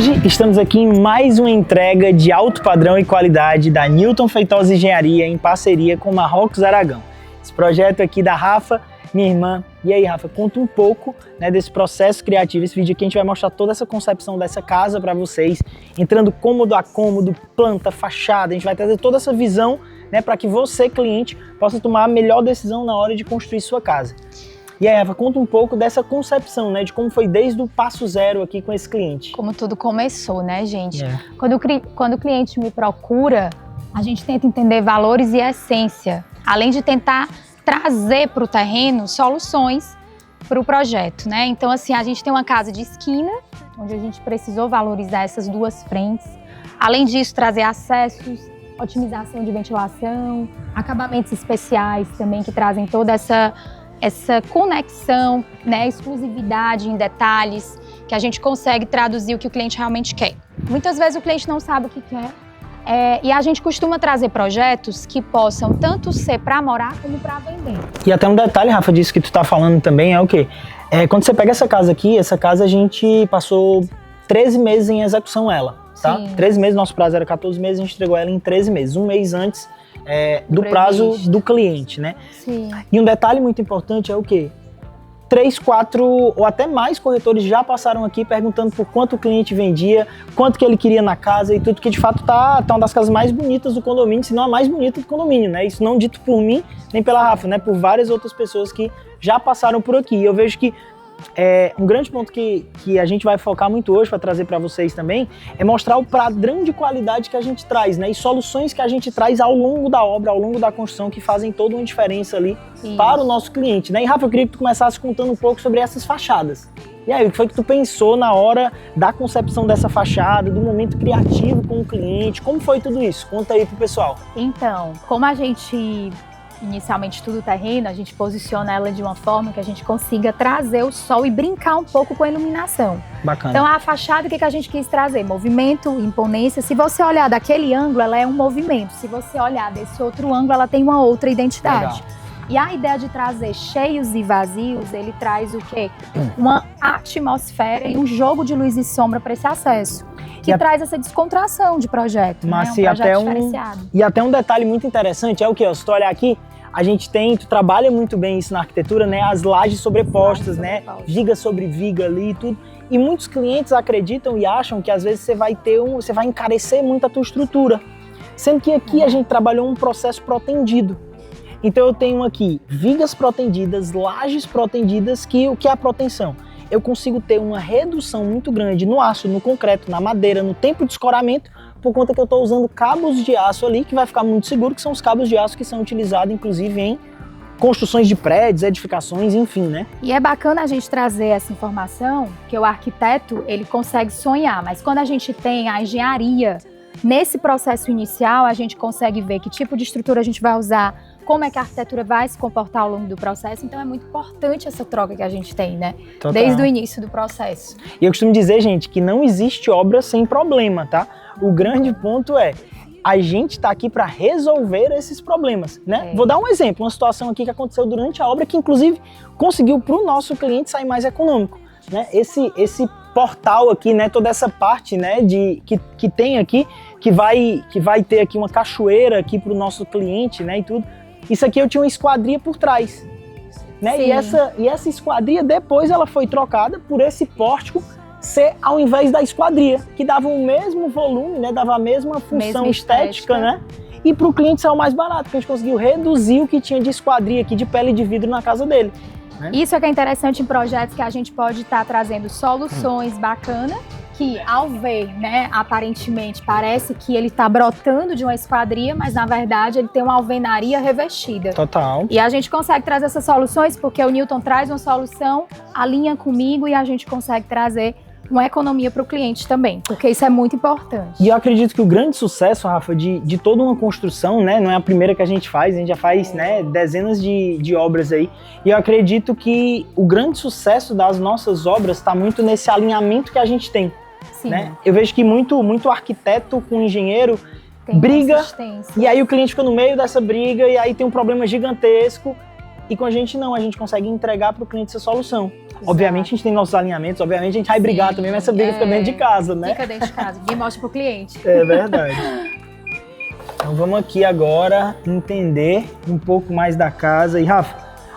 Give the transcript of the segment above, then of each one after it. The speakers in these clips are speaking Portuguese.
Hoje estamos aqui em mais uma entrega de alto padrão e qualidade da Newton Feitosa Engenharia em parceria com Marrocos Aragão. Esse projeto aqui da Rafa, minha irmã. E aí, Rafa, conta um pouco, né, desse processo criativo. Esse vídeo aqui a gente vai mostrar toda essa concepção dessa casa para vocês, entrando cômodo a cômodo, planta, fachada. A gente vai trazer toda essa visão, né, para que você, cliente, possa tomar a melhor decisão na hora de construir sua casa. E aí, Eva, conta um pouco dessa concepção, né, de como foi desde o passo zero aqui com esse cliente. Como tudo começou, né, gente? Quando o cliente me procura, a gente tenta entender valores e essência, além de tentar trazer para o terreno soluções para o projeto, né? Então, assim, a gente tem uma casa de esquina, onde a gente precisou valorizar essas duas frentes. Além disso, trazer acessos, otimização de ventilação, acabamentos especiais também que trazem toda essa conexão, né, exclusividade em detalhes, que a gente consegue traduzir o que o cliente realmente quer. Muitas vezes o cliente não sabe o que quer, e a gente costuma trazer projetos que possam tanto ser para morar como para vender. E até um detalhe, Rafa, disso que tu tá falando também é o quê? Quando você pega essa casa aqui, essa casa a gente passou 13 meses em execução ela, tá? Sim. 13 meses, nosso prazo era 14 meses, a gente entregou ela em 13 meses, um mês antes do prazo do cliente, né? Sim. E um detalhe muito importante é o quê? 3, 4 ou até mais corretores já passaram aqui perguntando por quanto o cliente vendia, quanto que ele queria na casa e tudo, que de fato tá uma das casas mais bonitas do condomínio, se não a mais bonita do condomínio, né? Isso não dito por mim, nem pela Rafa, né? Por várias outras pessoas que já passaram por aqui. Eu vejo que um grande ponto que a gente vai focar muito hoje para trazer para vocês também é mostrar o padrão de qualidade que a gente traz, né? E soluções que a gente traz ao longo da obra, ao longo da construção, que fazem toda uma diferença ali para o nosso cliente, né? E Rafa, eu queria que tu começasse contando um pouco sobre essas fachadas. E aí, o que foi que tu pensou na hora da concepção dessa fachada, do momento criativo com o cliente? Como foi tudo isso? Conta aí pro pessoal. Então, como a gente inicialmente estuda o terreno, a gente posiciona ela de uma forma que a gente consiga trazer o sol e brincar um pouco com a iluminação. Bacana. Então a fachada, o que a gente quis trazer? Movimento, imponência. Se você olhar daquele ângulo, ela é um movimento. Se você olhar desse outro ângulo, ela tem uma outra identidade. Legal. E a ideia de trazer cheios e vazios, ele traz o quê? Uma atmosfera e um jogo de luz e sombra para esse acesso. Que traz essa descontração de projeto, mas né? Um projeto diferenciado. E até um detalhe muito interessante é o quê? Se tu olhar aqui, a gente tu trabalha muito bem isso na arquitetura, né? As lajes sobrepostas, né? Viga sobre viga ali e tudo. E muitos clientes acreditam e acham que às vezes você vai encarecer muito a tua estrutura. Sendo que aqui a gente trabalhou um processo protendido. Então eu tenho aqui vigas protendidas, lajes protendidas, o que é a proteção? Eu consigo ter uma redução muito grande no aço, no concreto, na madeira, no tempo de escoramento, por conta que eu estou usando cabos de aço ali, que vai ficar muito seguro, que são os cabos de aço que são utilizados, inclusive, em construções de prédios, edificações, enfim, né? E é bacana a gente trazer essa informação, que o arquiteto, ele consegue sonhar, mas quando a gente tem a engenharia, nesse processo inicial, a gente consegue ver que tipo de estrutura a gente vai usar, como é que a arquitetura vai se comportar ao longo do processo. Então é muito importante essa troca que a gente tem, né? Total. Desde o início do processo. E eu costumo dizer, gente, que não existe obra sem problema, tá? O grande ponto é, a gente está aqui para resolver esses problemas, né? Vou dar um exemplo, uma situação aqui que aconteceu durante a obra que inclusive conseguiu para o nosso cliente sair mais econômico, né? Esse portal aqui, né? Toda essa parte, né? Que tem aqui, que vai ter aqui uma cachoeira aqui para o nosso cliente, né? E tudo. Isso aqui eu tinha uma esquadria por trás, né? E essa esquadria depois ela foi trocada por esse pórtico ser ao invés da esquadria, que dava o mesmo volume, né? Dava a mesma função estética, né? E para o cliente saiu mais barato, porque a gente conseguiu reduzir o que tinha de esquadria aqui, de pele de vidro na casa dele. Né? Isso é que é interessante em projetos que a gente pode estar trazendo soluções bacanas, que ao ver, né, aparentemente parece que ele está brotando de uma esquadria, mas na verdade ele tem uma alvenaria revestida. Total. E a gente consegue trazer essas soluções porque o Newton traz uma solução, alinha comigo e a gente consegue trazer uma economia para o cliente também, porque isso é muito importante. E eu acredito que o grande sucesso, Rafa, de toda uma construção, né, não é a primeira que a gente faz, já faz né, dezenas de obras aí, e eu acredito que o grande sucesso das nossas obras está muito nesse alinhamento que a gente tem. Sim. Né? Eu vejo que muito arquiteto com engenheiro briga, e aí o cliente fica no meio dessa briga, e aí tem um problema gigantesco, E com a gente não, a gente consegue entregar para o cliente essa solução. Exato. Obviamente a gente tem nossos alinhamentos, obviamente a gente vai brigar também, mas essa briga fica dentro de casa, né? Fica dentro de casa, ninguém mostra pro cliente. É verdade. Então vamos aqui agora entender um pouco mais da casa. E Rafa,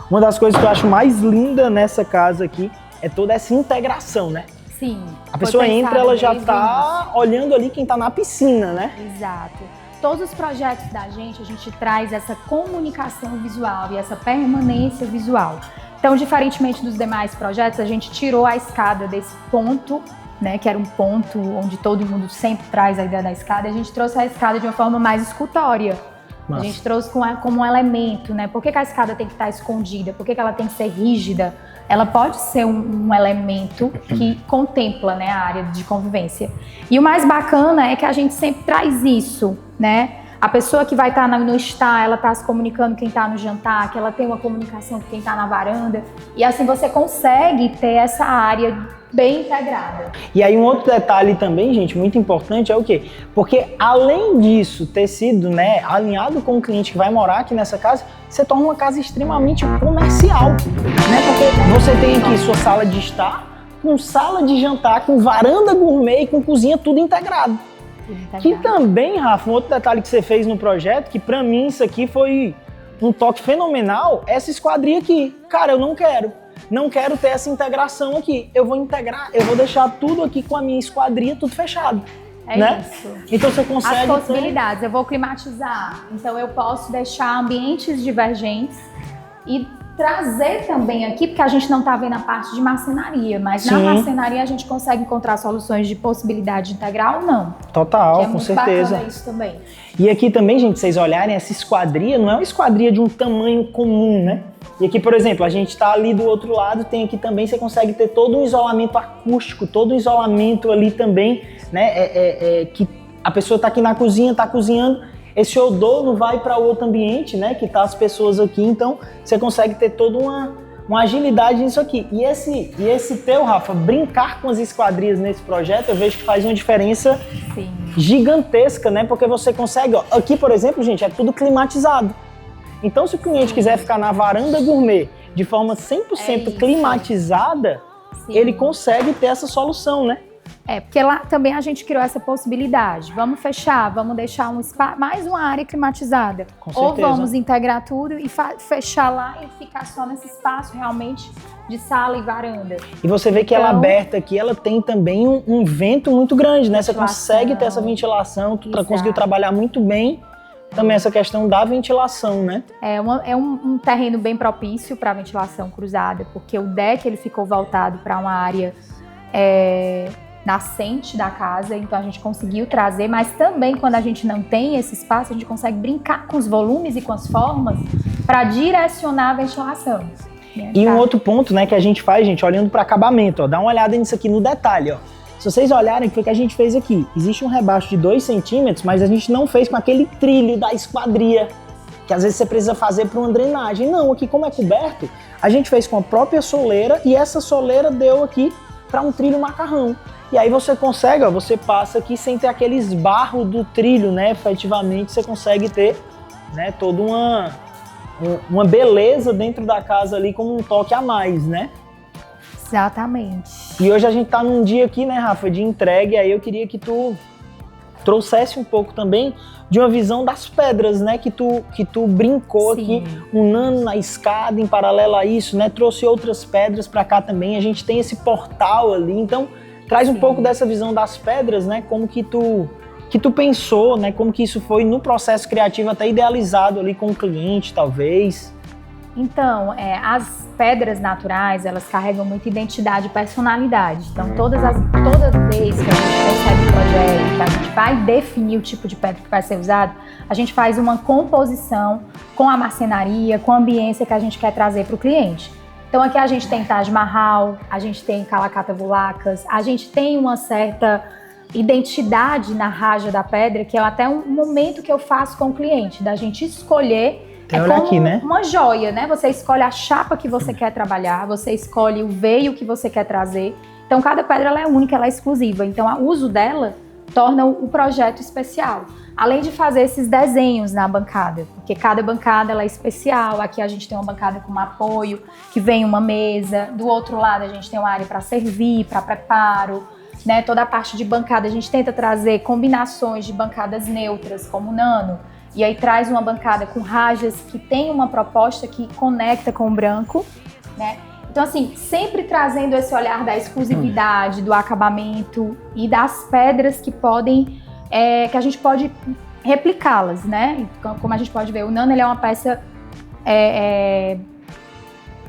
uma das coisas que eu acho mais linda nessa casa aqui é toda essa integração, né? Sim. A pessoa entra, ela já tá olhando ali quem tá na piscina, né? Exato. Todos os projetos da gente, a gente traz essa comunicação visual e essa permanência visual. Então, diferentemente dos demais projetos, a gente tirou a escada desse ponto, né, que era um ponto onde todo mundo sempre traz a ideia da escada, e a gente trouxe a escada de uma forma mais escultórea. Nossa. A gente trouxe como um elemento, né? Por que a escada tem que estar escondida? Por que ela tem que ser rígida? Ela pode ser um elemento que contempla, né, a área de convivência. E o mais bacana é que a gente sempre traz isso, né? A pessoa que vai estar no estar, ela está se comunicando com quem está no jantar, que ela tem uma comunicação com quem está na varanda. E assim você consegue ter essa área bem integrada. E aí um outro detalhe também, gente, muito importante é o quê? Porque além disso ter sido, né, alinhado com o cliente que vai morar aqui nessa casa, você torna uma casa extremamente comercial, né? Porque você tem aqui sua sala de estar, com sala de jantar, com varanda gourmet e com cozinha tudo integrado. Que também, Rafa, um outro detalhe que você fez no projeto, que pra mim isso aqui foi um toque fenomenal, essa esquadria aqui. Cara, eu não quero ter essa integração aqui. Eu vou integrar, eu vou deixar tudo aqui com a minha esquadria, tudo fechado. É né? Isso. Então você consegue... As possibilidades, eu vou climatizar. Então eu posso deixar ambientes divergentes e trazer também aqui, porque a gente não está vendo a parte de marcenaria, mas Sim. Na marcenaria a gente consegue encontrar soluções de possibilidade integral ou não. Total, que é com muito certeza. Bacana isso também. E aqui também, gente, vocês olharem, essa esquadria não é uma esquadria de um tamanho comum, né? E aqui, por exemplo, a gente está ali do outro lado, tem aqui também, você consegue ter todo um isolamento acústico, todo um isolamento ali também, né? Que a pessoa está aqui na cozinha, está cozinhando, esse odor não vai para outro ambiente, né? Que tá as pessoas aqui, então você consegue ter toda uma agilidade nisso aqui. E esse teu, Rafa, brincar com as esquadrias nesse projeto, eu vejo que faz uma diferença Sim. gigantesca, né? Porque você consegue, ó, aqui, por exemplo, gente, é tudo climatizado. Então, se o cliente quiser ficar na varanda gourmet de forma 100% climatizada, Sim. ele consegue ter essa solução, né? Porque lá também a gente criou essa possibilidade. Vamos fechar, vamos deixar mais uma área climatizada. Com certeza. Ou vamos integrar tudo e fechar lá e ficar só nesse espaço realmente de sala e varanda. E você vê que ela aberta aqui, ela tem também um vento muito grande, né? Você consegue ter essa ventilação, tu conseguiu trabalhar muito bem também essa questão da ventilação, né? É um terreno bem propício para ventilação cruzada, porque o deck ele ficou voltado para uma área nascente da casa, então a gente conseguiu trazer, mas também quando a gente não tem esse espaço, a gente consegue brincar com os volumes e com as formas para direcionar a ventilação. E um outro ponto, né, que a gente faz, gente, olhando para acabamento, ó, dá uma olhada nisso aqui no detalhe, ó. Se vocês olharem, o que a gente fez aqui? Existe um rebaixo de 2 centímetros, mas a gente não fez com aquele trilho da esquadria, que às vezes você precisa fazer para uma drenagem. Não, aqui como é coberto, a gente fez com a própria soleira e essa soleira deu aqui para um trilho macarrão. E aí você consegue, ó, você passa aqui sem ter aquele esbarro do trilho, né? Efetivamente você consegue ter, né, toda uma beleza dentro da casa ali com um toque a mais, né? Exatamente. E hoje a gente tá num dia aqui, né, Rafa, de entrega, e aí eu queria que tu trouxesse um pouco também de uma visão das pedras, né, que tu brincou Sim. aqui, um nano na escada, em paralelo a isso, né, trouxe outras pedras para cá também, a gente tem esse portal ali, então traz um pouco dessa visão das pedras, né, como que tu pensou, né, como que isso foi no processo criativo até idealizado ali com o cliente, talvez. Então, as pedras naturais, elas carregam muita identidade e personalidade. Então, toda vez que a gente recebe um projeto, que a gente vai definir o tipo de pedra que vai ser usado, a gente faz uma composição com a marcenaria, com a ambiência que a gente quer trazer para o cliente. Então, aqui a gente tem Taj Mahal, a gente tem Kalakatavulacas, a gente tem uma certa identidade na raja da pedra, que é até um momento que eu faço com o cliente, da gente escolher. Como aqui, né? Uma joia, né? Você escolhe a chapa que você quer trabalhar, você escolhe o veio que você quer trazer. Então, cada pedra ela é única, ela é exclusiva. Então, o uso dela tornam o projeto especial. Além de fazer esses desenhos na bancada, porque cada bancada ela é especial. Aqui a gente tem uma bancada com um apoio, que vem uma mesa. Do outro lado a gente tem uma área para servir, para preparo, né? Toda a parte de bancada a gente tenta trazer combinações de bancadas neutras, como o Nano. E aí traz uma bancada com rajas que tem uma proposta que conecta com o branco, né? Então, assim, sempre trazendo esse olhar da exclusividade, do acabamento e das pedras que podem... que a gente pode replicá-las, né? Como a gente pode ver, o Nano ele é uma peça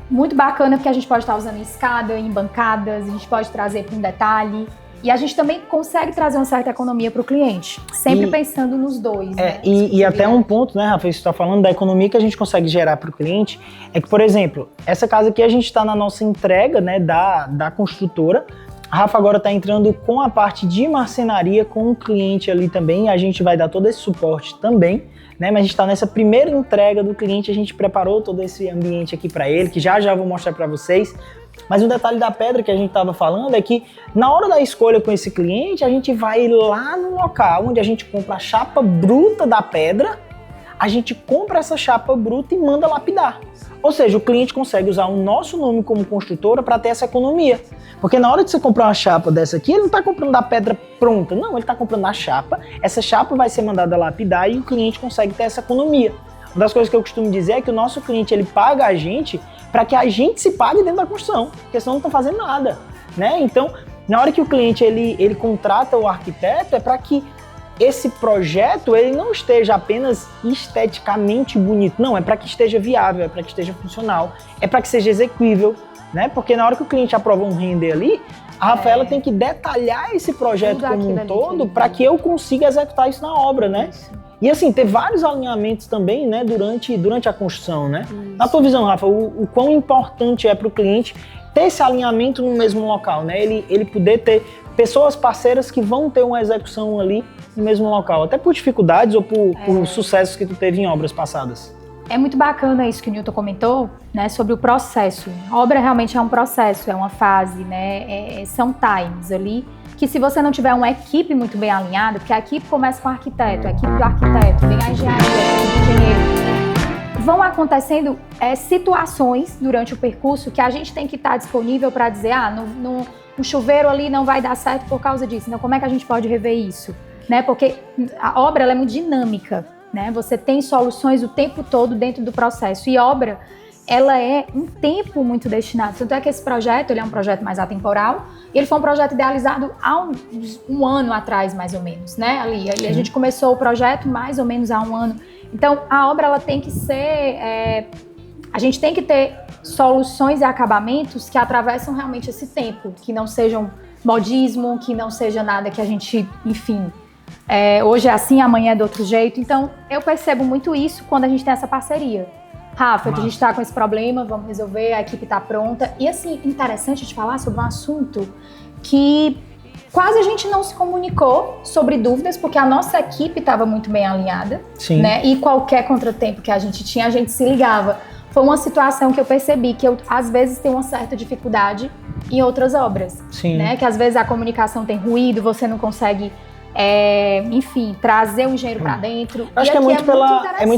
muito bacana, porque a gente pode estar usando em escada, em bancadas, a gente pode trazer para um detalhe. E a gente também consegue trazer uma certa economia para o cliente, sempre pensando nos dois. Né? E até um ponto, né, Rafa, você está falando da economia que a gente consegue gerar para o cliente, é que, por exemplo, essa casa aqui a gente está na nossa entrega, né, da construtora. A Rafa agora está entrando com a parte de marcenaria com o cliente ali também, a gente vai dar todo esse suporte também, né? Mas a gente está nessa primeira entrega do cliente, a gente preparou todo esse ambiente aqui para ele, que já vou mostrar para vocês. Mas o detalhe da pedra que a gente estava falando é que na hora da escolha com esse cliente, a gente vai lá no local onde a gente compra a chapa bruta da pedra, a gente compra essa chapa bruta e manda lapidar. Ou seja, o cliente consegue usar o nosso nome como construtora para ter essa economia. Porque na hora de você comprar uma chapa dessa aqui, ele não está comprando a pedra pronta, não, ele está comprando a chapa, essa chapa vai ser mandada lapidar e o cliente consegue ter essa economia. Uma das coisas que eu costumo dizer é que o nosso cliente ele paga a gente para que a gente se pague dentro da construção, porque senão não está fazendo nada, né? Então, na hora que o cliente ele contrata o arquiteto, é para que esse projeto ele não esteja apenas esteticamente bonito, não, é para que esteja viável, é para que esteja funcional, é para que seja execuível, né? Porque na hora que o cliente aprova um render ali, a Rafaela tem que detalhar esse projeto como um todo para que eu consiga executar isso na obra, né? Isso. E assim, ter vários alinhamentos também, né, durante a construção, né? Isso. Na tua visão, Rafa, o quão importante é para o cliente ter esse alinhamento no mesmo local, né? Ele poder ter pessoas parceiras que vão ter uma execução ali no mesmo local, até por dificuldades ou por sucessos que tu teve em obras passadas. É muito bacana isso que o Newton comentou, né, sobre o processo. A obra realmente é um processo, é uma fase, né? São times ali, que se você não tiver uma equipe muito bem alinhada, porque a equipe começa com o arquiteto, a equipe do arquiteto, vem a engenharia, o engenheiro, vão acontecendo situações durante o percurso que a gente tem que estar disponível para dizer, no chuveiro ali não vai dar certo por causa disso. Então, como é que a gente pode rever isso? Né? Porque a obra ela é muito dinâmica, né? Você tem soluções o tempo todo dentro do processo. E obra, ela é um tempo muito destinado. Tanto é que esse projeto, ele é um projeto mais atemporal. E ele foi um projeto idealizado há um ano atrás, mais ou menos, né? Ali a gente começou o projeto mais ou menos há um ano. Então, a obra, ela tem que ser... a gente tem que ter soluções e acabamentos que atravessam realmente esse tempo. Que não sejam modismo, que não seja nada que a gente, enfim... hoje é assim, amanhã é de outro jeito. Então, eu percebo muito isso quando a gente tem essa parceria. Rafa, a gente está com esse problema, vamos resolver, a equipe está pronta. E assim, interessante te falar sobre um assunto que quase a gente não se comunicou sobre dúvidas, porque a nossa equipe estava muito bem alinhada. Sim. Né? E qualquer contratempo que a gente tinha, a gente se ligava. Foi uma situação que eu percebi que eu, às vezes, tenho uma certa dificuldade em outras obras. Sim. Né? Que às vezes a comunicação tem ruído, você não consegue... enfim, trazer o engenheiro para dentro. Acho que é muito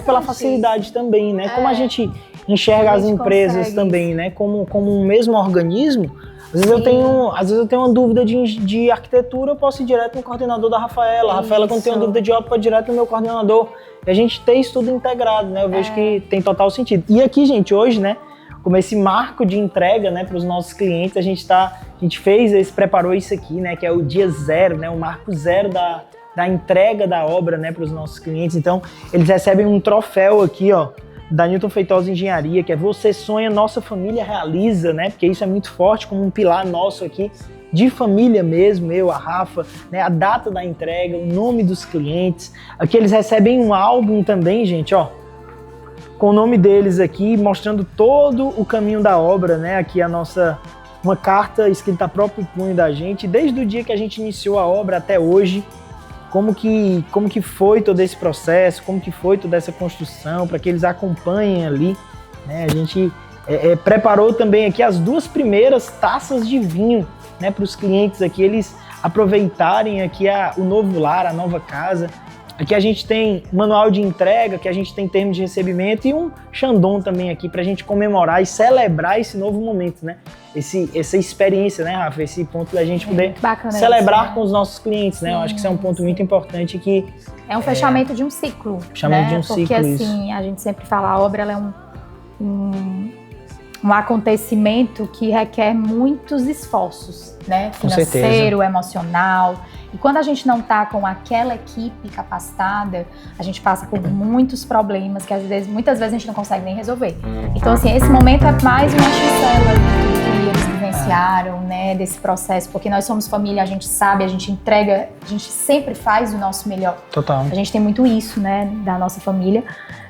pela facilidade também, né? Como a gente enxerga as empresas também, né? Como um mesmo organismo. Às vezes eu tenho uma dúvida de arquitetura, eu posso ir direto no coordenador da Rafaela. A Rafaela, quando tem uma dúvida de obra, pode ir direto no meu coordenador. E a gente tem isso tudo integrado, né? Eu vejo que tem total sentido. E aqui, gente, hoje, né? Como esse marco de entrega, né, para os nossos clientes, a gente preparou isso aqui, né, que é o dia zero, né, o marco zero da entrega da obra, né, para os nossos clientes. Então, eles recebem um troféu aqui, ó, da Newton Feitosa Engenharia, que é Você Sonha, Nossa Família Realiza, né, porque isso é muito forte como um pilar nosso aqui, de família mesmo, eu, a Rafa, né, a data da entrega, o nome dos clientes. Aqui eles recebem um álbum também, gente, ó, com o nome deles aqui, mostrando todo o caminho da obra, né? Aqui uma carta escrita a próprio punho da gente, desde o dia que a gente iniciou a obra até hoje, como que foi todo esse processo, como que foi toda essa construção, para que eles acompanhem ali, né? A gente preparou também aqui as 2 primeiras taças de vinho, né? Para os clientes aqui, aproveitarem aqui o novo lar, a nova casa. Aqui a gente tem manual de entrega, que a gente tem termos de recebimento e um Xandão também aqui pra gente comemorar e celebrar esse novo momento, né? Essa experiência, né, Rafa? Esse ponto da gente poder celebrar isso, né? Com os nossos clientes, né? Sim, eu acho que isso é um ponto muito importante que... É um fechamento de um ciclo, fechamento de um ciclo, porque assim, a gente sempre fala, a obra ela é um acontecimento que requer muitos esforços, né? Financeiro, emocional. E quando a gente não está com aquela equipe capacitada, a gente passa por muitos problemas que muitas vezes a gente não consegue nem resolver. Então, assim, esse momento é mais uma chancela de tudo que eles vivenciaram, né, desse processo, porque nós somos família, a gente sabe, a gente entrega, a gente sempre faz o nosso melhor. Total. A gente tem muito isso, né, da nossa família.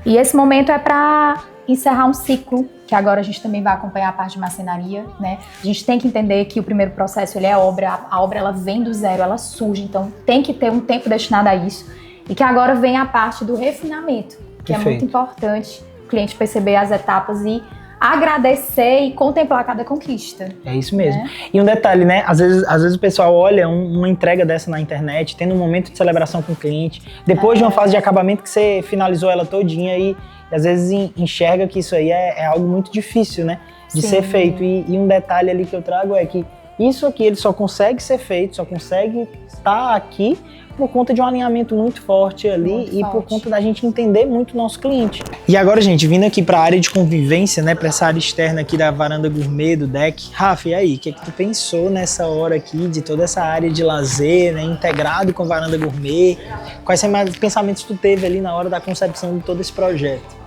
E esse momento é para encerrar um ciclo, que agora a gente também vai acompanhar a parte de marcenaria, né? A gente tem que entender que o primeiro processo, ele é obra, a obra ela vem do zero, ela surge, então tem que ter um tempo destinado a isso. E que agora vem a parte do refinamento, que Perfeito. É muito importante o cliente perceber as etapas e agradecer e contemplar cada conquista. É isso mesmo. Né? E um detalhe, né? Às vezes o pessoal olha uma entrega dessa na internet, tendo um momento de celebração com o cliente, depois de uma fase de acabamento que você finalizou ela todinha e às vezes enxerga que isso aí é algo muito difícil, né? De Sim. ser feito. E um detalhe ali que eu trago é que isso aqui ele só consegue ser feito, só consegue estar aqui por conta de um alinhamento muito forte ali muito forte. Por conta da gente entender muito o nosso cliente. E agora, gente, vindo aqui para a área de convivência, né, para essa área externa aqui da varanda gourmet, do deck. Rafa, e aí, o que tu pensou nessa hora aqui de toda essa área de lazer, né, integrado com a varanda gourmet? Quais são os pensamentos que tu teve ali na hora da concepção de todo esse projeto?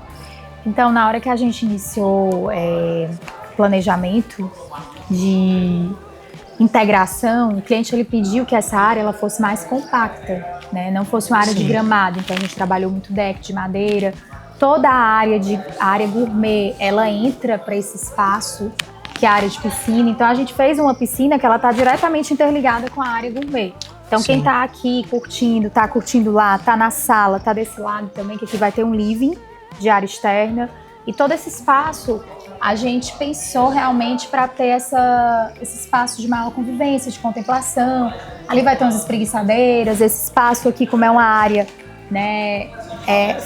Então, na hora que a gente iniciou planejamento de integração, o cliente ele pediu que essa área ela fosse mais compacta, né? Não fosse uma área Sim. de gramado, então a gente trabalhou muito deck de madeira. Toda a área gourmet, ela entra para esse espaço que é a área de piscina, então a gente fez uma piscina que ela está diretamente interligada com a área gourmet. Então Sim. quem está aqui está curtindo lá, está na sala, está desse lado também, que aqui vai ter um living de área externa, e todo esse espaço a gente pensou realmente para ter esse espaço de maior convivência, de contemplação. Ali vai ter umas espreguiçadeiras, esse espaço aqui, como é uma área, né,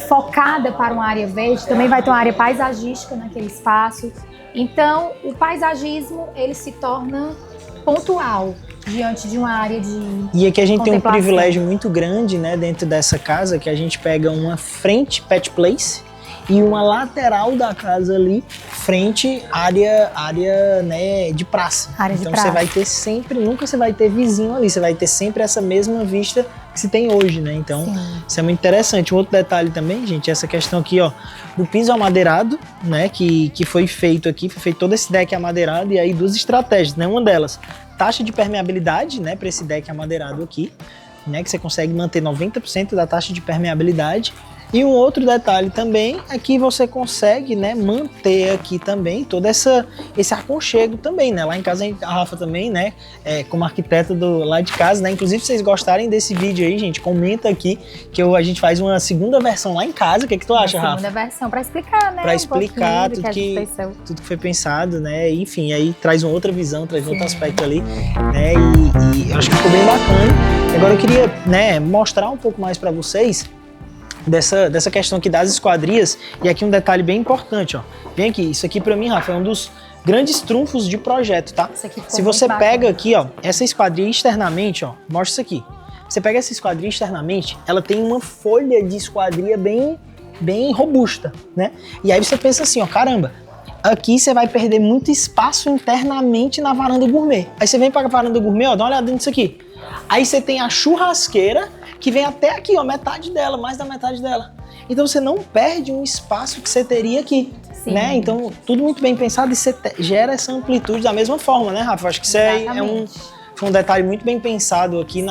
focada para uma área verde, também vai ter uma área paisagística naquele espaço. Então, o paisagismo, ele se torna pontual diante de uma área de E aqui a gente tem um privilégio muito grande, né, dentro dessa casa, que a gente pega uma frente pet place e uma lateral da casa ali, frente área né, de praça. Então você vai ter sempre, nunca você vai ter vizinho ali, você vai ter sempre essa mesma vista que se tem hoje, né? Então, Sim. isso é muito interessante. Um outro detalhe também, gente, essa questão aqui, ó, do piso amadeirado, né, que foi feito aqui, foi feito todo esse deck amadeirado, e aí duas estratégias, né? Uma delas, taxa de permeabilidade, né, para esse deck amadeirado aqui, né, que você consegue manter 90% da taxa de permeabilidade. E um outro detalhe também é que você consegue, né, manter aqui também todo esse aconchego também, né? Lá em casa a Rafa também, né, como arquiteta lá de casa, né? Inclusive, se vocês gostarem desse vídeo aí, gente, comenta aqui que a gente faz uma segunda versão lá em casa. O que tu acha, Rafa? Segunda versão para explicar, né? Para explicar tudo que foi pensado, né? Enfim, aí traz uma outra visão, traz outro aspecto ali, né? E eu acho que ficou bem bacana. Agora eu queria, né, mostrar um pouco mais para vocês dessa questão aqui das esquadrias, e aqui um detalhe bem importante, ó. Vem aqui, isso aqui pra mim, Rafa, é um dos grandes trunfos de projeto, tá? Se você pega aqui, ó, essa esquadria externamente, ó, mostra isso aqui. Você pega essa esquadria externamente, ela tem uma folha de esquadria bem robusta, né? E aí você pensa assim, ó, caramba, aqui você vai perder muito espaço internamente na varanda gourmet. Aí você vem pra varanda gourmet, ó, dá uma olhada nisso aqui. Aí você tem a churrasqueira, que vem até aqui, ó, metade dela, mais da metade dela. Então você não perde um espaço que você teria aqui, Sim. né? Então tudo muito bem pensado e você gera essa amplitude da mesma forma, né, Rafa? Acho que isso foi um detalhe muito bem pensado aqui Sim.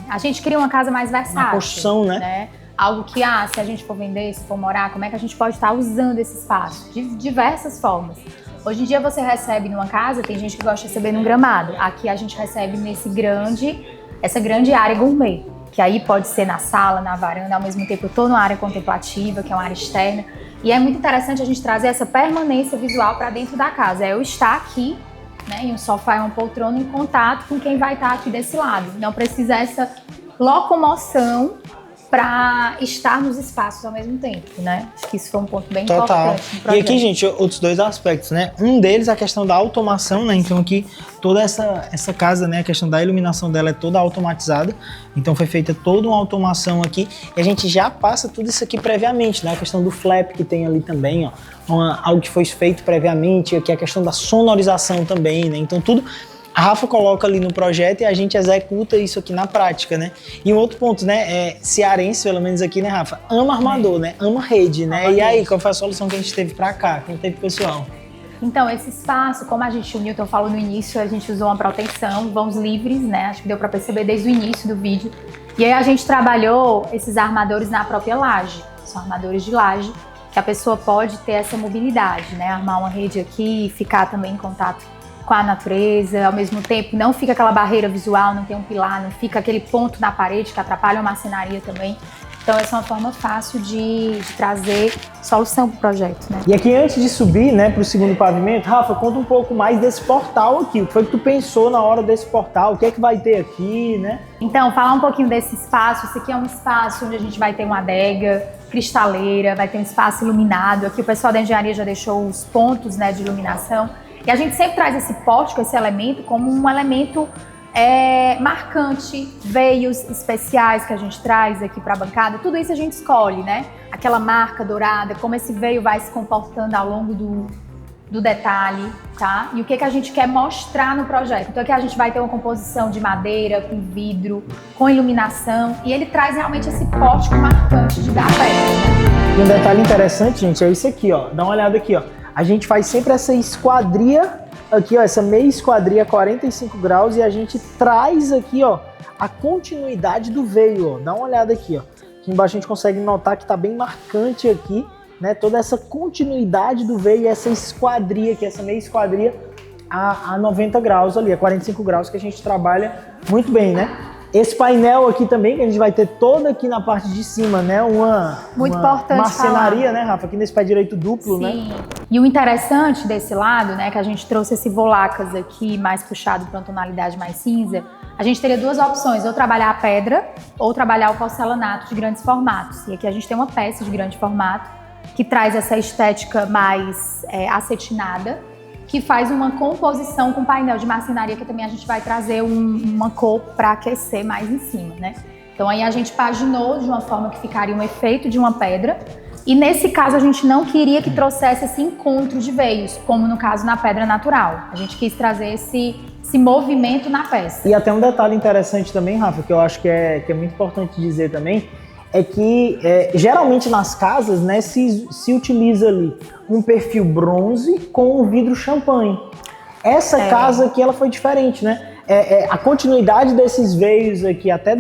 A gente cria uma casa mais versátil. Na construção, né? Algo que, se a gente for vender, se for morar, como é que a gente pode estar usando esse espaço? De diversas formas. Hoje em dia você recebe numa casa, tem gente que gosta de receber num gramado. Aqui a gente recebe essa grande área gourmet. Que aí pode ser na sala, na varanda, ao mesmo tempo eu estou numa área contemplativa, que é uma área externa. E é muito interessante a gente trazer essa permanência visual para dentro da casa. É eu estar aqui né? E um sofá e uma poltrona em contato com quem vai estar aqui desse lado. Não precisa essa locomoção para estar nos espaços ao mesmo tempo, né? Acho que isso foi um ponto bem importante no projeto. E aqui, gente, outros dois aspectos, né? Um deles, a questão da automação, né? Então aqui, toda essa casa, né? A questão da iluminação dela é toda automatizada. Então foi feita toda uma automação aqui. E a gente já passa tudo isso aqui previamente, né? A questão do flap que tem ali também, ó. Algo que foi feito previamente. Aqui a questão da sonorização também, né? Então tudo... A Rafa coloca ali no projeto e a gente executa isso aqui na prática, né? E um outro ponto, né? Cearense, pelo menos aqui, né, Rafa? Ama armador, né? Ama rede, né? E aí, qual foi a solução que a gente teve pra cá? Que a gente teve pessoal? Então, esse espaço, como o Newton falou no início, a gente usou uma proteção, vãos livres, né? Acho que deu pra perceber desde o início do vídeo. E aí a gente trabalhou esses armadores na própria laje. São armadores de laje, que a pessoa pode ter essa mobilidade, né? Armar uma rede aqui e ficar também em contato com a natureza, ao mesmo tempo não fica aquela barreira visual, não tem um pilar, não fica aquele ponto na parede que atrapalha a marcenaria também. Então essa é uma forma fácil de trazer solução para o projeto, né? E aqui antes de subir, né, para o segundo pavimento, Rafa, conta um pouco mais desse portal aqui. O que foi que tu pensou na hora desse portal? O que é que vai ter aqui, né? Então, falar um pouquinho desse espaço. Esse aqui é um espaço onde a gente vai ter uma adega cristaleira, vai ter um espaço iluminado. Aqui o pessoal da engenharia já deixou os pontos, né, de iluminação. E a gente sempre traz esse pórtico, esse elemento, como um elemento marcante, veios especiais que a gente traz aqui para a bancada. Tudo isso a gente escolhe, né? Aquela marca dourada, como esse veio vai se comportando ao longo do detalhe, tá? E o que a gente quer mostrar no projeto. Então aqui a gente vai ter uma composição de madeira, com vidro, com iluminação, e ele traz realmente esse pórtico marcante de dar pedra, né? E um detalhe interessante, gente, é isso aqui, ó. Dá uma olhada aqui, ó. A gente faz sempre essa esquadria aqui, ó, essa meia esquadria a 45 graus e a gente traz aqui, ó, a continuidade do veio, ó. Dá uma olhada aqui, ó. Aqui embaixo a gente consegue notar que tá bem marcante aqui, né? Toda essa continuidade do veio, essa esquadria aqui, essa meia esquadria a 90 graus ali, a 45 graus que a gente trabalha muito bem, né? Esse painel aqui também, que a gente vai ter todo aqui na parte de cima, né? Muito uma importante marcenaria, falar. Né, Rafa? Aqui nesse pé direito duplo, Sim. Né? E o interessante desse lado, né, que a gente trouxe esse Volacas aqui, mais puxado para uma tonalidade mais cinza, a gente teria duas opções, ou trabalhar a pedra, ou trabalhar o porcelanato de grandes formatos. E aqui a gente tem uma peça de grande formato, que traz essa estética mais acetinada, que faz uma composição com painel de marcenaria, que também a gente vai trazer uma cor para aquecer mais em cima, né? Então aí a gente paginou de uma forma que ficaria um efeito de uma pedra, e nesse caso a gente não queria que trouxesse esse encontro de veios, como no caso na pedra natural. A gente quis trazer esse movimento na peça. E até um detalhe interessante também, Rafa, que eu acho que é muito importante dizer também, é que geralmente nas casas, né, se utiliza ali um perfil bronze com um vidro champanhe. Essa casa aqui ela foi diferente, né? A continuidade desses veios aqui, até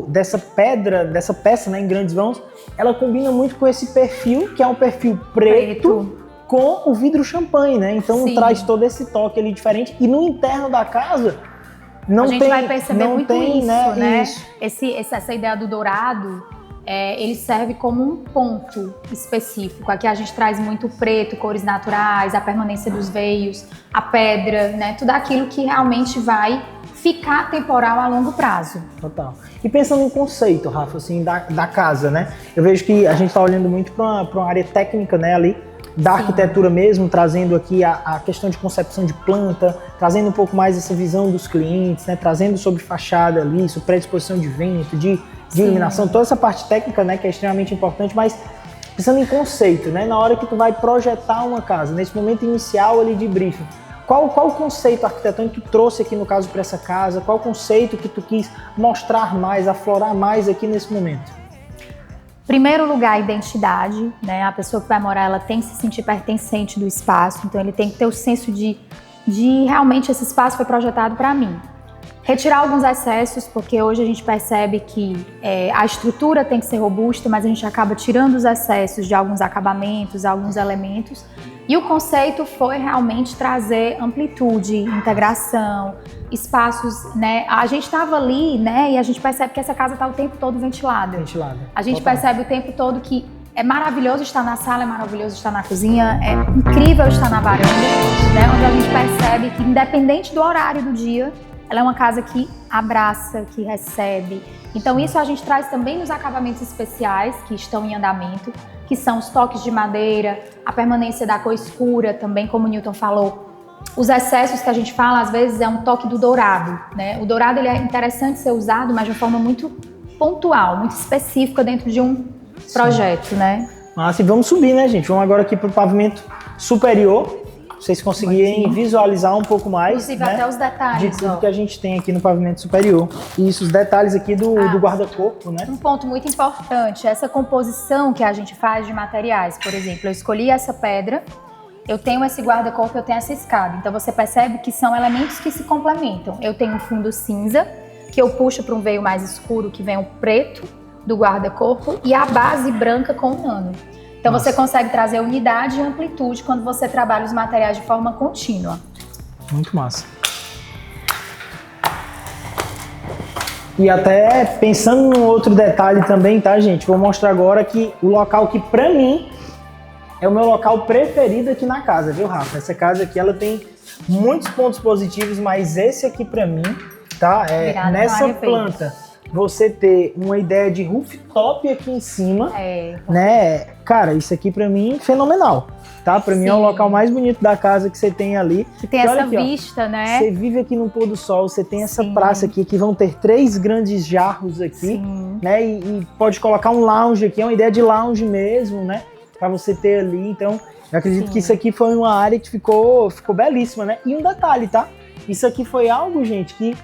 dessa pedra, dessa peça, né, em grandes vãos, ela combina muito com esse perfil, que é um perfil preto com o vidro champanhe, né? Então traz todo esse toque ali diferente. E no interno da casa não tem... A gente vai perceber muito isso, né? Isso. Essa ideia do dourado... ele serve como um ponto específico. Aqui a gente traz muito preto, cores naturais, a permanência dos veios, a pedra, né? Tudo aquilo que realmente vai ficar temporal a longo prazo. Total. E pensando em conceito, Rafa, assim, da casa, né? Eu vejo que a gente está olhando muito para uma área técnica, né, ali, da arquitetura mesmo, trazendo aqui a questão de concepção de planta, trazendo um pouco mais essa visão dos clientes, né? Trazendo sobre fachada ali, sobre predisposição de vento, de iluminação, toda essa parte técnica, né, que é extremamente importante, mas pensando em conceito, né, na hora que tu vai projetar uma casa, nesse momento inicial ali de briefing, qual o conceito arquitetônico que tu trouxe aqui no caso para essa casa, qual o conceito que tu quis mostrar mais, aflorar mais aqui nesse momento? Primeiro lugar, a identidade, né, a pessoa que vai morar, ela tem que se sentir pertencente do espaço, então ele tem que ter o senso de realmente esse espaço foi projetado para mim. Retirar alguns excessos, porque hoje a gente percebe que a estrutura tem que ser robusta, mas a gente acaba tirando os excessos de alguns acabamentos, alguns elementos. E o conceito foi realmente trazer amplitude, integração, espaços, né? A gente estava ali, né? E a gente percebe que essa casa está o tempo todo ventilada. A gente percebe o tempo todo que É maravilhoso estar na sala, é maravilhoso estar na cozinha, é incrível estar na varanda, né, onde a gente percebe que, independente do horário do dia, ela é uma casa que abraça, que recebe. Então isso a gente traz também nos acabamentos especiais que estão em andamento, que são os toques de madeira, a permanência da cor escura, também como o Newton falou. Os excessos que a gente fala, às vezes, é um toque do dourado, né? O dourado ele é interessante ser usado, mas de uma forma muito pontual, muito específica dentro de um projeto, né? Mas e vamos subir, né, gente? Vamos agora aqui para o pavimento superior. Vocês conseguirem visualizar um pouco mais, inclusive, né, até os detalhes, de tudo que a gente tem aqui no pavimento superior. E isso, os detalhes aqui do guarda-corpo, né? Um ponto muito importante, essa composição que a gente faz de materiais. Por exemplo, eu escolhi essa pedra, eu tenho esse guarda-corpo, eu tenho essa escada. Então você percebe que são elementos que se complementam. Eu tenho um fundo cinza, que eu puxo para um veio mais escuro, que vem o preto do guarda-corpo, e a base branca com o nano. Então você consegue trazer unidade e amplitude quando você trabalha os materiais de forma contínua. Muito massa. E até pensando num outro detalhe também, tá, gente? Vou mostrar agora que o local que, pra mim, é o meu local preferido aqui na casa, viu, Rafa? Essa casa aqui, ela tem muitos pontos positivos, mas esse aqui, pra mim, tá? Nessa planta, você ter uma ideia de rooftop aqui em cima, né? Cara, isso aqui pra mim é fenomenal, tá? Pra mim é o local mais bonito da casa que você tem ali. Que tem essa vista, né? Você vive aqui no pôr do sol, você tem essa praça aqui, que vão ter 3 grandes jarros aqui, né? E pode colocar um lounge aqui, é uma ideia de lounge mesmo, né? Pra você ter ali, então eu acredito que isso aqui foi uma área que ficou belíssima, né? E um detalhe, tá? Isso aqui foi algo, gente, que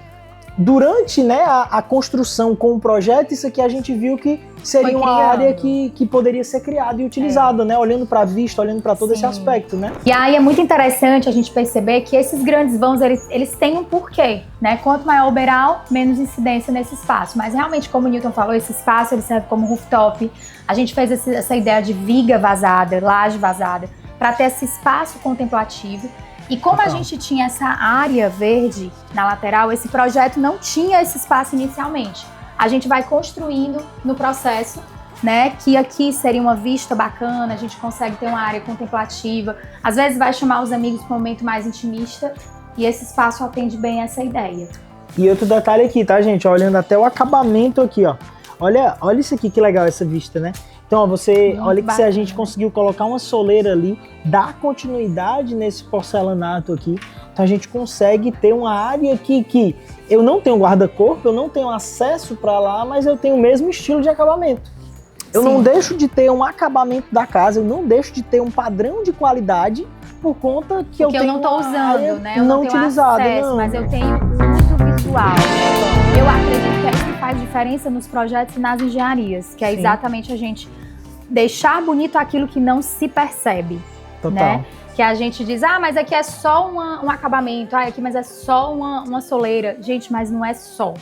durante, né, a construção com o projeto, isso aqui a gente viu que seria uma área que poderia ser criada e utilizada, né? Olhando para a vista, olhando para todo esse aspecto, né? E aí é muito interessante a gente perceber que esses grandes vãos, eles têm um porquê, né? Quanto maior o beiral, menos incidência nesse espaço. Mas realmente, como o Newton falou, esse espaço ele serve como rooftop. A gente fez essa ideia de viga vazada, laje vazada, para ter esse espaço contemplativo. E como a gente tinha essa área verde na lateral, esse projeto não tinha esse espaço inicialmente. A gente vai construindo no processo, né, que aqui seria uma vista bacana, a gente consegue ter uma área contemplativa, às vezes vai chamar os amigos para um momento mais intimista, e esse espaço atende bem essa ideia. E outro detalhe aqui, tá, gente? Olhando até o acabamento aqui, ó. Olha isso aqui, que legal essa vista, né? Então, ó, olha que se a gente conseguiu colocar uma soleira ali, dar continuidade nesse porcelanato aqui, então a gente consegue ter uma área aqui que eu não tenho guarda-corpo, eu não tenho acesso para lá, mas eu tenho o mesmo estilo de acabamento. Eu não deixo de ter um acabamento da casa, eu não deixo de ter um padrão de qualidade por conta que eu tenho não estou usando, né? Eu não tenho utilizada, acesso, mas eu tenho uso visual. Eu acredito que é isso que faz diferença nos projetos e nas engenharias, que é exatamente a gente deixar bonito aquilo que não se percebe. Total. Né? Que a gente diz, mas aqui é só um acabamento, aqui mas é só uma soleira. Gente, mas não é só.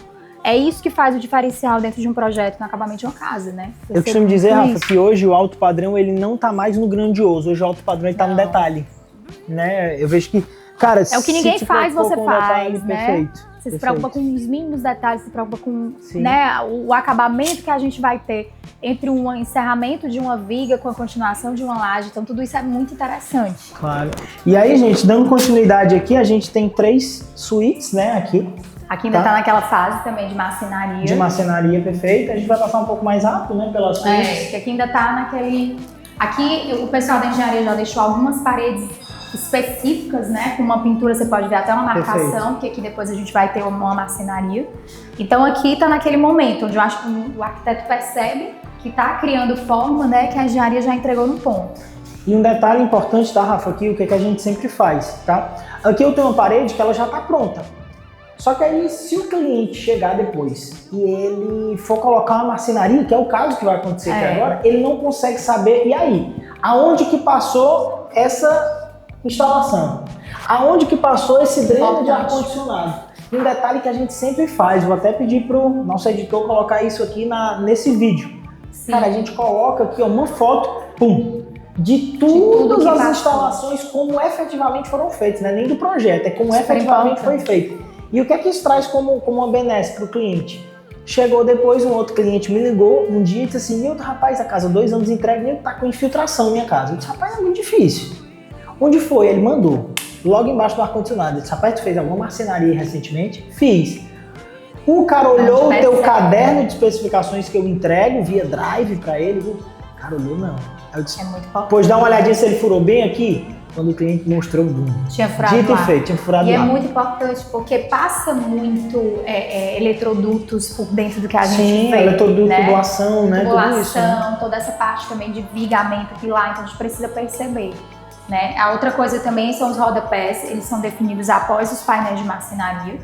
É isso que faz o diferencial dentro de um projeto, no acabamento de uma casa, né? Eu costumo dizer, Rafa, que hoje o alto padrão, ele não tá mais no grandioso. Hoje o alto padrão, ele tá no detalhe. Né? Eu vejo que, cara, é o que ninguém faz, você faz, né? Perfeito. Você se preocupa com os mínimos detalhes, se preocupa com, né, o acabamento que a gente vai ter entre um encerramento de uma viga com a continuação de uma laje. Então, tudo isso é muito interessante. Claro. E aí, gente, dando continuidade aqui, a gente tem 3 suítes, né, aqui. Aqui ainda tá naquela fase também de marcenaria. De marcenaria, perfeito. A gente vai passar um pouco mais rápido, né, pelas suítes. Porque aqui ainda tá naquele... Aqui, o pessoal da engenharia já deixou algumas paredes específicas, né? Com uma pintura você pode ver até uma marcação, porque aqui depois a gente vai ter uma marcenaria. Então aqui tá naquele momento onde eu acho que o arquiteto percebe que tá criando forma, né? Que a engenharia já entregou no ponto. E um detalhe importante, tá, Rafa, aqui, o que a gente sempre faz, tá? Aqui eu tenho uma parede que ela já tá pronta. Só que aí, se o cliente chegar depois e ele for colocar uma marcenaria, que é o caso que vai acontecer aqui agora, ele não consegue saber, e aí? Aonde que passou essa instalação? Aonde que passou esse dreno de ar-condicionado? E um detalhe que a gente sempre faz, vou até pedir pro nosso editor colocar isso aqui nesse vídeo. Cara, a gente coloca aqui uma foto, de todas as instalações, como efetivamente foram feitas, né? Nem do projeto, é como efetivamente foi feito. E o que é que isso traz como uma benesse para o cliente? Chegou depois, um outro cliente me ligou um dia e disse assim, Nilton, rapaz, a casa 2 anos entregue, Nilton, tá com infiltração na minha casa. Eu disse, rapaz, é muito difícil. Onde foi? Ele mandou, logo embaixo do ar-condicionado. Ele disse, rapaz, tu fez alguma marcenaria recentemente? Fiz. O cara olhou o teu caderno de especificações que eu entrego via Drive pra ele, viu? O cara olhou, não. Eu disse, é muito importante. Pois dá uma olhadinha se ele furou bem aqui. Quando o cliente mostrou, tinha furado dito e feito, tinha furado E lá. é muito importante porque passa muito eletrodutos por dentro do que a gente vê. Sim, eletroduto, tubulação, né? Tubulação, tudo isso, né? Toda essa parte também de vigamento pilar, então a gente precisa perceber. Né? A outra coisa também são os rodapés, eles são definidos após os painéis de marcenaria,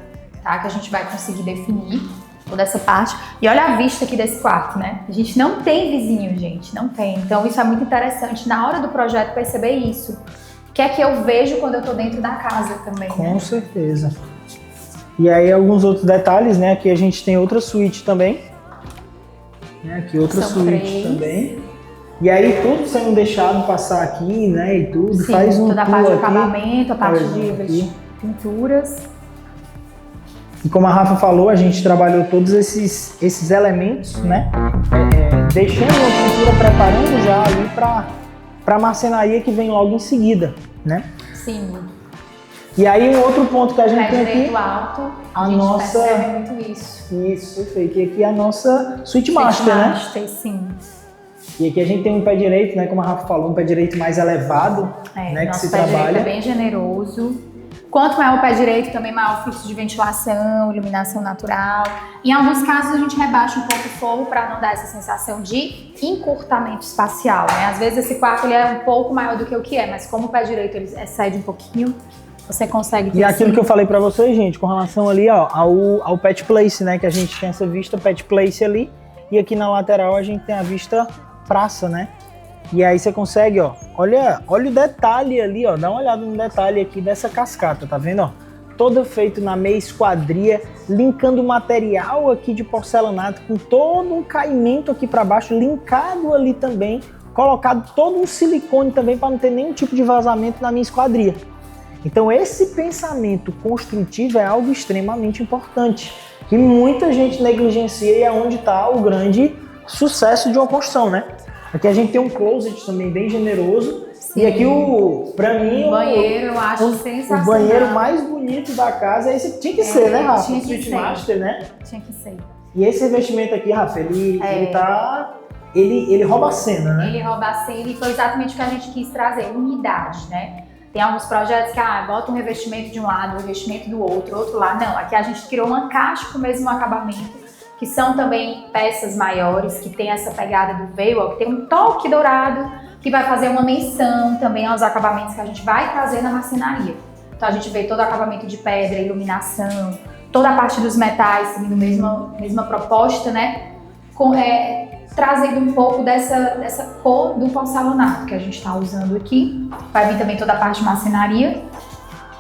tá? Que a gente vai conseguir definir toda essa parte. E olha a vista aqui desse quarto, né? A gente não tem vizinho, gente, não tem. Então isso é muito interessante na hora do projeto perceber isso. Que é que eu vejo quando eu tô dentro da casa também, Com certeza. E aí alguns outros detalhes, né? Aqui a gente tem outra suíte também. Aqui outra suíte também. E aí tudo sendo deixado passar aqui, né? E tudo. Sim, faz um toda a parte de aqui, acabamento, a parte de pinturas. E como a Rafa falou, a gente trabalhou todos esses elementos, né? Deixando a pintura, preparando já ali para a marcenaria que vem logo em seguida, né? Sim. E aí um outro ponto que a gente tem aqui, alto, a nossa percebe muito isso. Isso, perfeito. E aqui a nossa suíte master, né? Master, sim. E aqui a gente tem um pé direito, né? Como a Rafa falou, um pé direito mais elevado, né? Que se trabalha. Nosso pé direito é bem generoso. Quanto maior o pé direito, também maior o fluxo de ventilação, iluminação natural. Em alguns casos a gente rebaixa um pouco o forro para não dar essa sensação de encurtamento espacial, né? Às vezes esse quarto ele é um pouco maior do que o que é, mas como o pé direito ele excede um pouquinho, você consegue ter. E aquilo que eu falei para vocês, gente, com relação ali, ó, ao pet place, né? Que a gente tem essa vista pet place ali, e aqui na lateral a gente tem a vista praça, né? E aí você consegue, ó, olha o detalhe ali, ó, dá uma olhada no detalhe aqui dessa cascata, tá vendo, ó? Todo feito na meia esquadria, linkando o material aqui de porcelanato com todo um caimento aqui para baixo, linkado ali também, colocado todo um silicone também para não ter nenhum tipo de vazamento na minha esquadria. Então esse pensamento construtivo é algo extremamente importante, que muita gente negligencia e é onde está o grande sucesso de uma construção, né? Aqui a gente tem um closet também bem generoso. Sim. E aqui, pra mim, o banheiro eu acho sensacional. O banheiro mais bonito da casa é esse. Tinha que ser, né, Rafa? Tinha que Suite ser. Master, né? Tinha que ser. E esse revestimento aqui, Rafa, ele rouba a cena, né? Ele rouba a cena e foi exatamente o que a gente quis trazer, unidade, né? Tem alguns projetos que, bota um revestimento de um lado, um revestimento do outro lado. Não, aqui a gente criou uma caixa com o mesmo acabamento, que são também peças maiores, que tem essa pegada do veil, que tem um toque dourado, que vai fazer uma menção também aos acabamentos que a gente vai trazer na marcenaria. Então a gente vê todo o acabamento de pedra, iluminação, toda a parte dos metais, seguindo a mesma proposta, né? Trazendo um pouco dessa cor do porcelanato que a gente está usando aqui. Vai vir também toda a parte de marcenaria.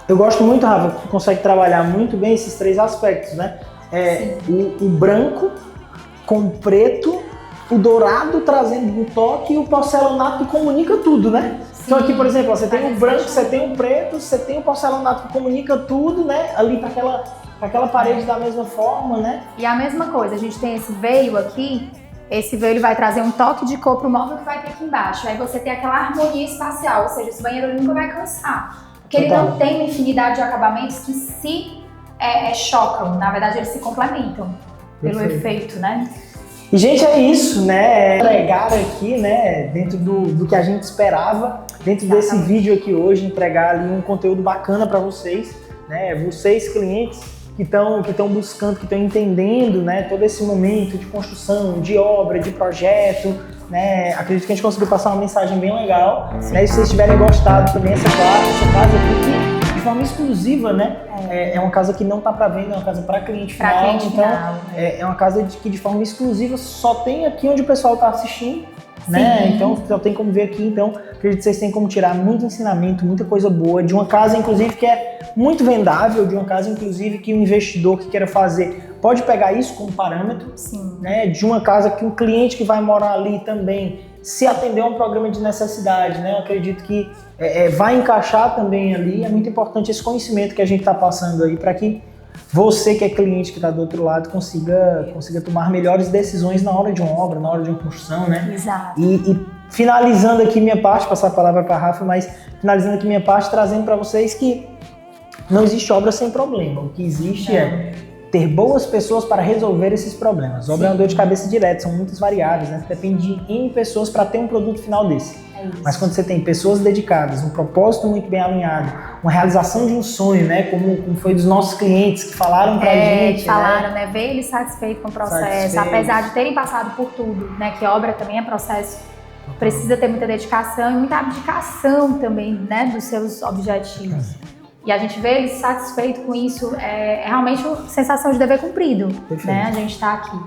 Eu gosto muito, Rafa, que consegue trabalhar muito bem esses três aspectos, né? O branco com o preto, o dourado trazendo um toque e o porcelanato que comunica tudo, né? Sim. Então aqui, por exemplo, você tem o branco, você tem o preto, você tem o porcelanato que comunica tudo, né? Ali para aquela parede da mesma forma, né? E a mesma coisa, a gente tem esse veio aqui, esse veio ele vai trazer um toque de cor pro móvel que vai ter aqui embaixo. Aí você tem aquela harmonia espacial, ou seja, esse banheiro nunca vai cansar. Porque ele não tem uma infinidade de acabamentos que se chocam, na verdade eles se complementam pelo efeito, né? E gente, é isso, né? Entregar aqui, né, dentro do que a gente esperava, dentro desse vídeo aqui hoje, entregar ali um conteúdo bacana para vocês, né? Vocês clientes que estão buscando, que estão entendendo, né, todo esse momento de construção, de obra, de projeto, né? Acredito que a gente conseguiu passar uma mensagem bem legal, né? E se vocês tiverem gostado também essa casa aqui, de forma exclusiva, né? É uma casa que não está para venda, é uma casa para cliente final. É uma casa que de forma exclusiva só tem aqui onde o pessoal está assistindo, né? Então só tem como ver aqui. Então acredito que vocês têm como tirar muito ensinamento, muita coisa boa de uma casa, inclusive que é muito vendável, de uma casa inclusive que o investidor que queira fazer pode pegar isso como parâmetro, né? De uma casa que um cliente que vai morar ali também se atender a um programa de necessidade, né? Eu acredito que vai encaixar também ali. É muito importante esse conhecimento que a gente está passando aí para que você que é cliente, que está do outro lado, consiga tomar melhores decisões na hora de uma obra, na hora de uma construção, né? Exato. E finalizando aqui minha parte, passar a palavra para a Rafa, mas finalizando aqui minha parte, trazendo para vocês que não existe obra sem problema. O que existe é ter boas pessoas para resolver esses problemas. Obra é uma dor de cabeça direta, são muitas variáveis, né? Depende de N pessoas para ter um produto final desse. Mas quando você tem pessoas dedicadas, um propósito muito bem alinhado, uma realização de um sonho, né? Como foi dos nossos clientes que falaram pra gente. Falaram, né? Ver eles satisfeitos com o processo, apesar de terem passado por tudo, né? Que obra também é processo, precisa ter muita dedicação e muita abdicação também, né? Dos seus objetivos. E a gente vê eles satisfeitos com isso, é realmente uma sensação de dever cumprido, né? A gente tá aqui.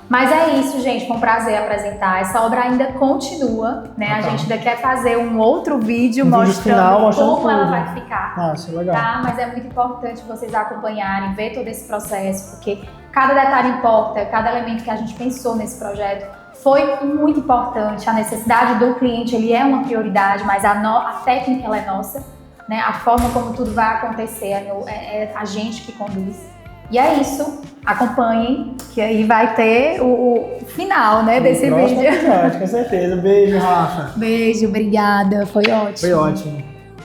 Mas é isso, gente, foi um prazer apresentar. Essa obra ainda continua, né? A gente ainda quer fazer um outro vídeo mostrando como ela vai ficar. Nossa, legal. Tá? Mas é muito importante vocês acompanharem, ver todo esse processo, porque cada detalhe importa, cada elemento que a gente pensou nesse projeto foi muito importante. A necessidade do cliente, ele é uma prioridade, mas a técnica, ela é nossa, né? A forma como tudo vai acontecer é a gente que conduz. E é isso, acompanhem, que aí vai ter o final, né, desse vídeo. Com certeza. Beijo, Rafa. Beijo, obrigada, foi ótimo. Foi ótimo.